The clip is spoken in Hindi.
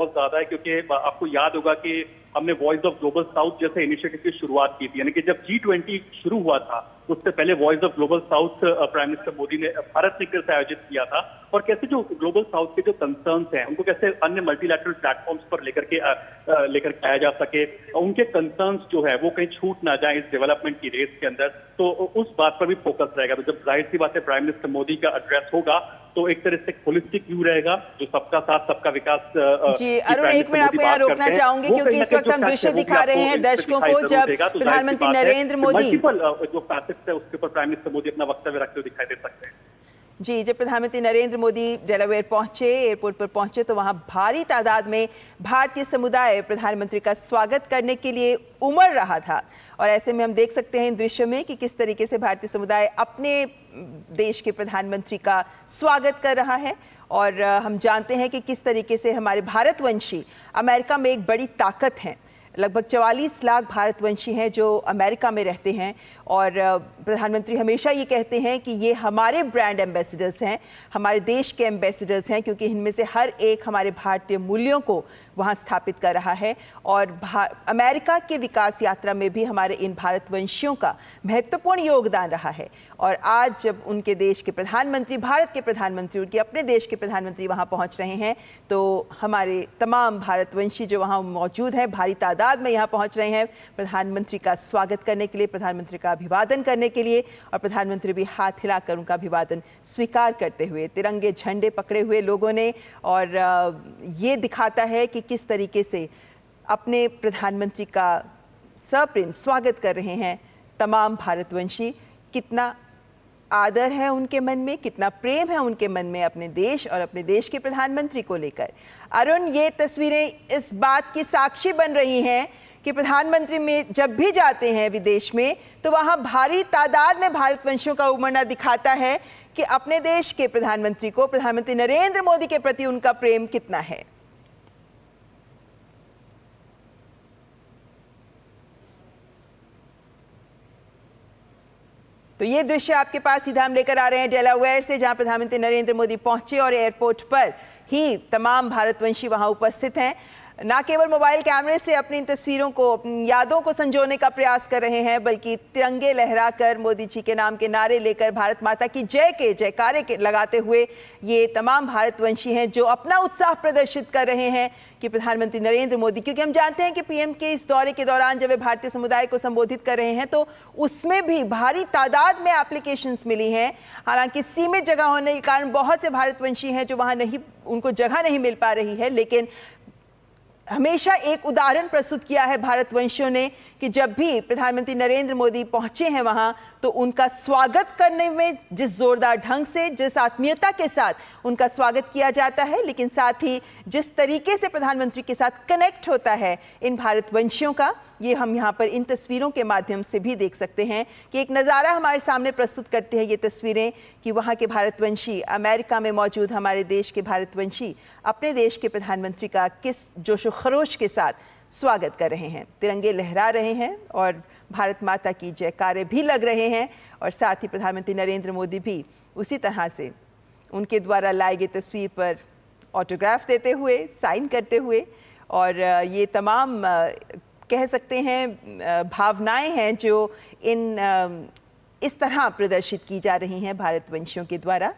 बहुत ज्यादा है, क्योंकि आपको याद होगा कि हमने वॉइस ऑफ ग्लोबल साउथ जैसे इनिशिएटिव की शुरुआत की थी। यानी कि जब G20 शुरू हुआ था उससे पहले voice of global south prime minister Modi ने भारत निकल से आयोजित किया था। और कैसे जो ग्लोबल साउथ के जो कंसर्न्स हैं उनको कैसे अन्य मल्टीलैटरल प्लेटफॉर्म्स पर लेकर के आया जा सके, उनके कंसर्न्स जो है वो कहीं छूट ना जाए इस डेवलपमेंट की रेस के अंदर, तो उस बात पर भी फोकस रहेगा। तो जब जाहिर सी बात है प्राइम मिनिस्टर मोदी का एड्रेस होगा तो एक तरह से होलिस्टिक व्यू रहेगा, जो सबका साथ सबका विकास। जी अरुण, एक मिनट आपको यहाँ रोकना चाहूंगी क्योंकि इस वक्त हम दृश्य दिखा रहे हैं दर्शकों को जब प्रधानमंत्री नरेंद्र मोदी मल्टीपल जो फैसेट्स है उसके ऊपर प्राइम मिनिस्टर मोदी अपना वक्तव्य रखते हुए दिखाई दे सकते हैं। जी, जब प्रधानमंत्री नरेंद्र मोदी डेलावेयर पहुंचे, एयरपोर्ट पर पहुंचे, तो वहां भारी तादाद में भारतीय समुदाय प्रधानमंत्री का स्वागत करने के लिए उमड़ रहा था। और ऐसे में हम देख सकते हैं इन दृश्यों में कि किस तरीके से भारतीय समुदाय अपने देश के प्रधानमंत्री का स्वागत कर रहा है। और हम जानते हैं कि किस तरीके से हमारे भारतवंशी अमेरिका में एक बड़ी ताकत हैं। लगभग 44 लाख भारतवंशी हैं जो अमेरिका में रहते हैं। और प्रधानमंत्री हमेशा ये कहते हैं कि ये हमारे ब्रांड एम्बेसडर्स हैं, हमारे देश के एम्बेसडर्स हैं, क्योंकि इनमें से हर एक हमारे भारतीय मूल्यों को वहाँ स्थापित कर रहा है। और अमेरिका के विकास यात्रा में भी हमारे इन भारतवंशियों का महत्वपूर्ण योगदान रहा है। और आज जब उनके देश के प्रधानमंत्री, भारत के प्रधानमंत्री, उनके अपने देश के प्रधानमंत्री वहाँ पहुँच रहे हैं, तो हमारे तमाम भारतवंशी जो वहाँ मौजूद हैं भारी तादाद में यहाँ पहुँच रहे हैं प्रधानमंत्री का स्वागत करने के लिए, प्रधानमंत्री का अभिवादन करने के लिए। और प्रधानमंत्री भी हाथ हिलाकर उनका अभिवादन स्वीकार करते हुए, तिरंगे झंडे पकड़े हुए लोगों ने। और ये दिखाता है कि किस तरीके से अपने प्रधानमंत्री का सप्रेम स्वागत कर रहे हैं तमाम भारतवंशी। कितना आदर है उनके मन में, कितना प्रेम है उनके मन में अपने देश और अपने देश के प्रधानमंत्री को लेकर। अरुण, ये तस्वीरें इस बात की साक्षी बन रही हैं कि प्रधानमंत्री में जब भी जाते हैं विदेश में तो वहाँ भारी तादाद में भारतवंशियों का उमड़ना दिखाता है कि अपने देश के प्रधानमंत्री को, प्रधानमंत्री नरेंद्र मोदी के प्रति उनका प्रेम कितना है। तो ये दृश्य आपके पास सीधा हम लेकर आ रहे हैं डेलावेयर से, जहां प्रधानमंत्री नरेंद्र मोदी पहुंचे और एयरपोर्ट पर ही तमाम भारतवंशी वहां उपस्थित हैं। ना केवल मोबाइल कैमरे से अपनी इन तस्वीरों को, अपनी यादों को संजोने का प्रयास कर रहे हैं, बल्कि तिरंगे लहराकर, मोदी जी के नाम के नारे लेकर, भारत माता की जय के जयकारे के लगाते हुए ये तमाम भारतवंशी हैं जो अपना उत्साह प्रदर्शित कर रहे हैं कि प्रधानमंत्री नरेंद्र मोदी, क्योंकि हम जानते हैं कि पीएम के इस दौरे के दौरान जब वे भारतीय समुदाय को संबोधित कर रहे हैं तो उसमें भी भारी तादाद में एप्लीकेशंस मिली हैं। हालांकि सीमित जगह होने के कारण बहुत से भारतवंशी हैं जो वहाँ नहीं, उनको जगह नहीं मिल पा रही है। लेकिन हमेशा एक उदाहरण प्रस्तुत किया है भारतवंशियों ने कि जब भी प्रधानमंत्री नरेंद्र मोदी पहुंचे हैं वहां तो उनका स्वागत करने में जिस जोरदार ढंग से, जिस आत्मीयता के साथ उनका स्वागत किया जाता है, लेकिन साथ ही जिस तरीके से प्रधानमंत्री के साथ कनेक्ट होता है इन भारतवंशियों का, ये हम यहाँ पर इन तस्वीरों के माध्यम से भी देख सकते हैं कि एक नज़ारा हमारे सामने प्रस्तुत करते हैं ये तस्वीरें कि वहाँ के भारतवंशी, अमेरिका में मौजूद हमारे देश के भारतवंशी अपने देश के प्रधानमंत्री का किस जोशो खरोश के साथ स्वागत कर रहे हैं, तिरंगे लहरा रहे हैं और भारत माता की जयकारे भी लग रहे हैं। और साथ ही प्रधानमंत्री नरेंद्र मोदी भी उसी तरह से उनके द्वारा लाई गई तस्वीर पर ऑटोग्राफ देते हुए, साइन करते हुए, और ये तमाम कह सकते हैं भावनाएं हैं जो इस तरह प्रदर्शित की जा रही हैं भारतवंशियों के द्वारा।